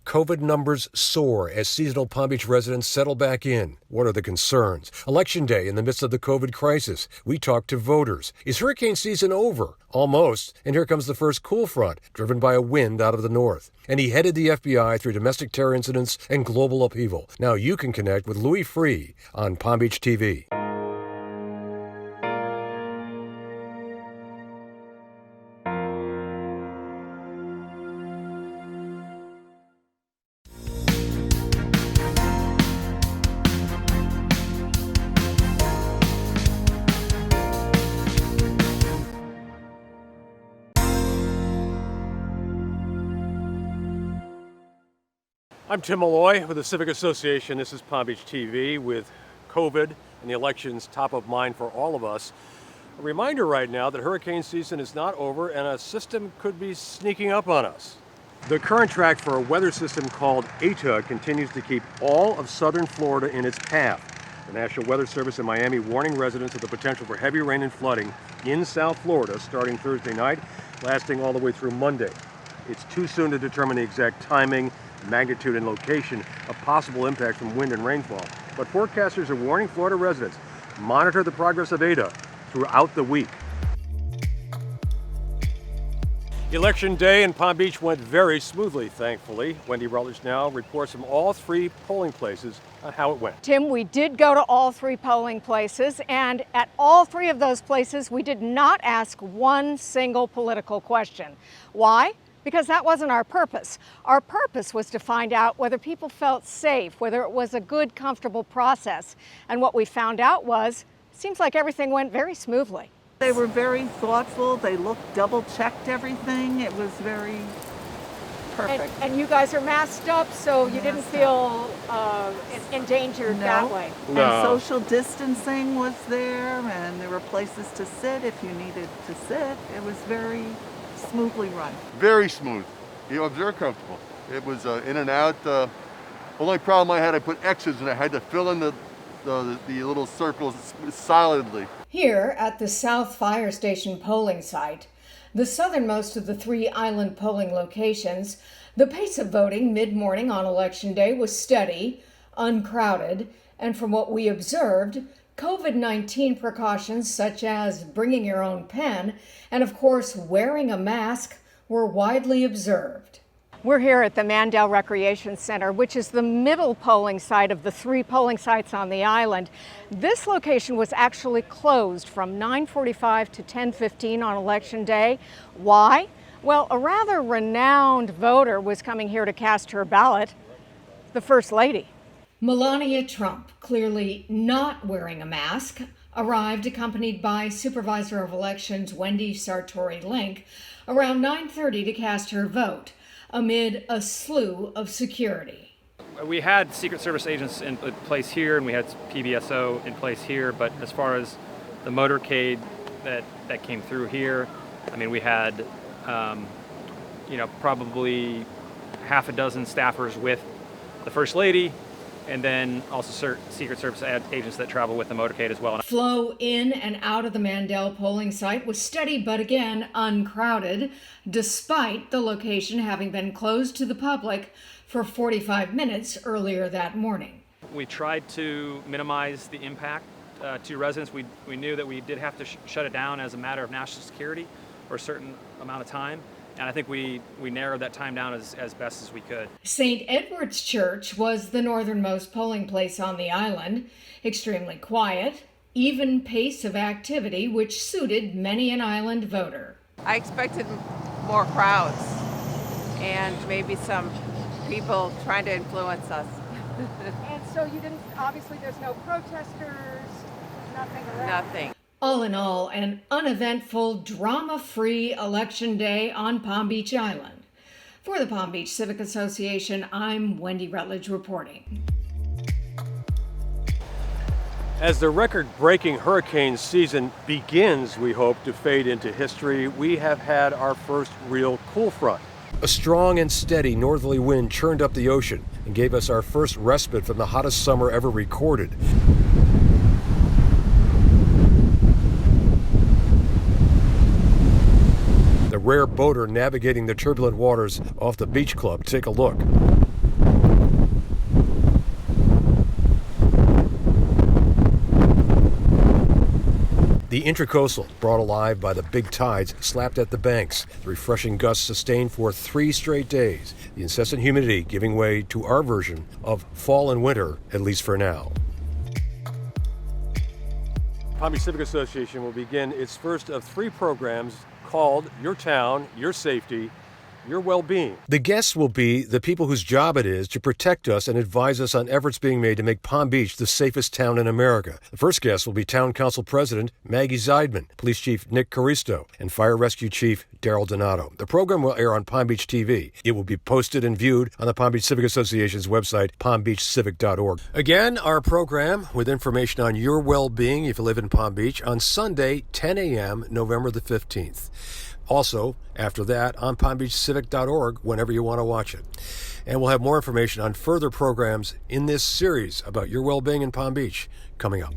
COVID numbers soar as seasonal Palm Beach residents settle back in. What are the concerns? Election day in the midst of the COVID crisis. We talk to voters. Is hurricane season over? Almost. And here comes the first cool front, driven by a wind out of the north. And he headed the FBI through domestic terror incidents and global upheaval. Now you can connect with Louis Freeh on Palm Beach TV. I'm Tim Malloy with the Civic Association. This is Palm Beach TV. With COVID and the elections top of mind for all of us, a reminder right now that hurricane season is not over and a system could be sneaking up on us. The current track for a weather system called ETA continues to keep all of southern Florida in its path. The National Weather Service in Miami warning residents of the potential for heavy rain and flooding in South Florida starting Thursday night, lasting all the way through Monday. It's too soon to determine the exact timing, magnitude, and location of possible impacts from wind and rainfall. But forecasters are warning Florida residents, monitor the progress of ETA throughout the week. Election day in Palm Beach went very smoothly, thankfully. Wendy Rutledge now reports from all three polling places on how it went. Tim, we did go to all three polling places, and at all three of those places, we did not ask one single political question. Why? Because that wasn't our purpose. Our purpose was to find out whether people felt safe, whether it was a good, comfortable process. And what we found out was, it seems like everything went very smoothly. They were very thoughtful. They double-checked everything. It was very perfect. And you guys are masked up, so you didn't feel endangered that way. No. And social distancing was there, and there were places to sit if you needed to sit. It was very smoothly run. Very smooth. You know, very comfortable. It was in and out. Only problem I had, I put X's and I had to fill in the little circles solidly. Here at the South Fire Station polling site, the southernmost of the three island polling locations, the pace of voting mid-morning on Election Day was steady, uncrowded, and from what we observed, COVID-19 precautions such as bringing your own pen and, of course, wearing a mask were widely observed. We're here at the Mandel Recreation Center, which is the middle polling site of the three polling sites on the island. This location was actually closed from 9:45 to 10:15 on Election Day. Why? Well, a rather renowned voter was coming here to cast her ballot, the First Lady. Melania Trump, clearly not wearing a mask, arrived accompanied by Supervisor of Elections Wendy Sartori-Link around 9:30 to cast her vote, amid a slew of security. We had Secret Service agents in place here, and we had PBSO in place here, but as far as the motorcade that came through here, I mean, we had probably half a dozen staffers with the First Lady, and then also Secret Service agents that travel with the motorcade as well. Flow in and out of the Mandel polling site was steady, but again uncrowded, despite the location having been closed to the public for 45 minutes earlier that morning. We tried to minimize the impact to residents. We knew that we did have to shut it down as a matter of national security for a certain amount of time. And I think we narrowed that time down as best as we could. St. Edward's Church was the northernmost polling place on the island. Extremely quiet, even pace of activity, which suited many an island voter. I expected more crowds and maybe some people trying to influence us. And so you didn't, obviously there's no protesters, nothing around. Nothing. All in all, an uneventful, drama-free Election Day on Palm Beach Island. For the Palm Beach Civic Association, I'm Wendy Rutledge reporting. As the record-breaking hurricane season begins, we hope, to fade into history, we have had our first real cool front. A strong and steady northerly wind churned up the ocean and gave us our first respite from the hottest summer ever recorded. The rare boater navigating the turbulent waters off the beach club. Take a look. The Intracoastal, brought alive by the big tides slapped at the banks. The refreshing gusts sustained for 3 straight days. The incessant humidity giving way to our version of fall and winter, at least for now. Palm Beach Civic Association will begin its first of 3 programs called Your Town, Your Safety, Your Well-Being. The guests will be the people whose job it is to protect us and advise us on efforts being made to make Palm Beach the safest town in America. The first guest will be Town Council President Maggie Zeidman, Police Chief Nick Caristo, and Fire Rescue Chief Daryl Donato. The program will air on Palm Beach TV. It will be posted and viewed on the Palm Beach Civic Association's website, palmbeachcivic.org. Again, our program with information on your well-being if you live in Palm Beach on Sunday, 10 a.m., November the 15th. Also, after that, on palmbeachcivic.org whenever you want to watch it. And we'll have more information on further programs in this series about your well-being in Palm Beach coming up.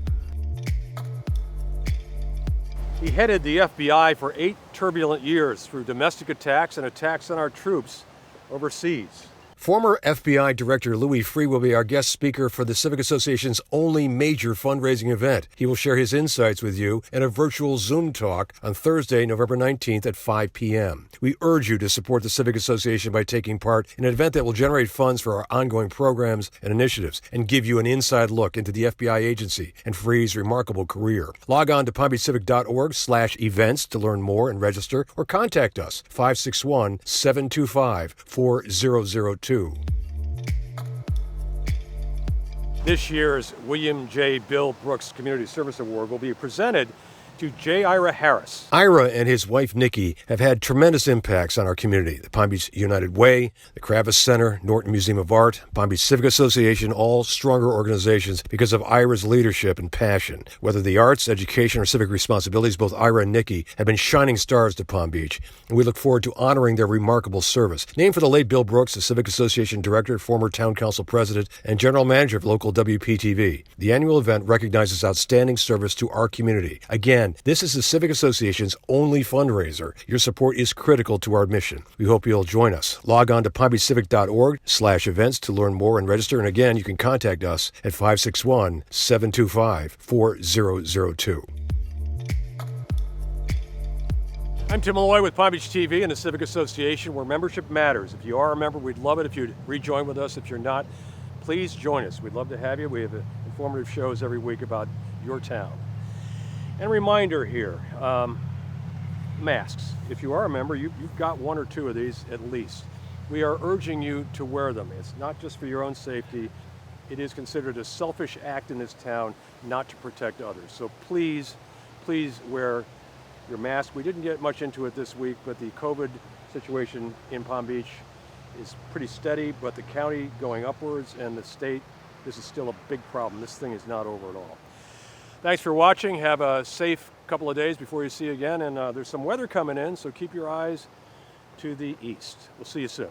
He headed the FBI for 8 turbulent years through domestic attacks and attacks on our troops overseas. Former FBI Director Louis Freeh will be our guest speaker for the Civic Association's only major fundraising event. He will share his insights with you in a virtual Zoom talk on Thursday, November 19th at 5 p.m. We urge you to support the Civic Association by taking part in an event that will generate funds for our ongoing programs and initiatives and give you an inside look into the FBI agency and Freeh's remarkable career. Log on to palmbeachcivic.org/events to learn more and register, or contact us 561-725-4002. This year's William J. Bill Brooks Community Service Award will be presented to J. Ira Harris. Ira and his wife Nikki have had tremendous impacts on our community. The Palm Beach United Way, the Kravis Center, Norton Museum of Art, Palm Beach Civic Association, all stronger organizations because of Ira's leadership and passion. Whether the arts, education, or civic responsibilities, both Ira and Nikki have been shining stars to Palm Beach, and we look forward to honoring their remarkable service. Named for the late Bill Brooks, the Civic Association Director, former Town Council President, and General Manager of local WPTV. The annual event recognizes outstanding service to our community. Again, this is the Civic Association's only fundraiser. Your support is critical to our mission. We hope you'll join us. Log on to palmbeachcivic.org/events to learn more and register. And again, you can contact us at 561-725-4002. I'm Tim Malloy with Palm Beach TV and the Civic Association, where membership matters. If you are a member, we'd love it if you'd rejoin with us. If you're not, please join us. We'd love to have you. We have informative shows every week about your town. And a reminder here, masks. If you are a member, you've got 1 or 2 of these at least. We are urging you to wear them. It's not just for your own safety. It is considered a selfish act in this town not to protect others. So please, please wear your mask. We didn't get much into it this week, but the COVID situation in Palm Beach is pretty steady, but the county going upwards and the state, this is still a big problem. This thing is not over at all. Thanks for watching. Have a safe couple of days before you see you again. And there's some weather coming in, so keep your eyes to the east. We'll see you soon.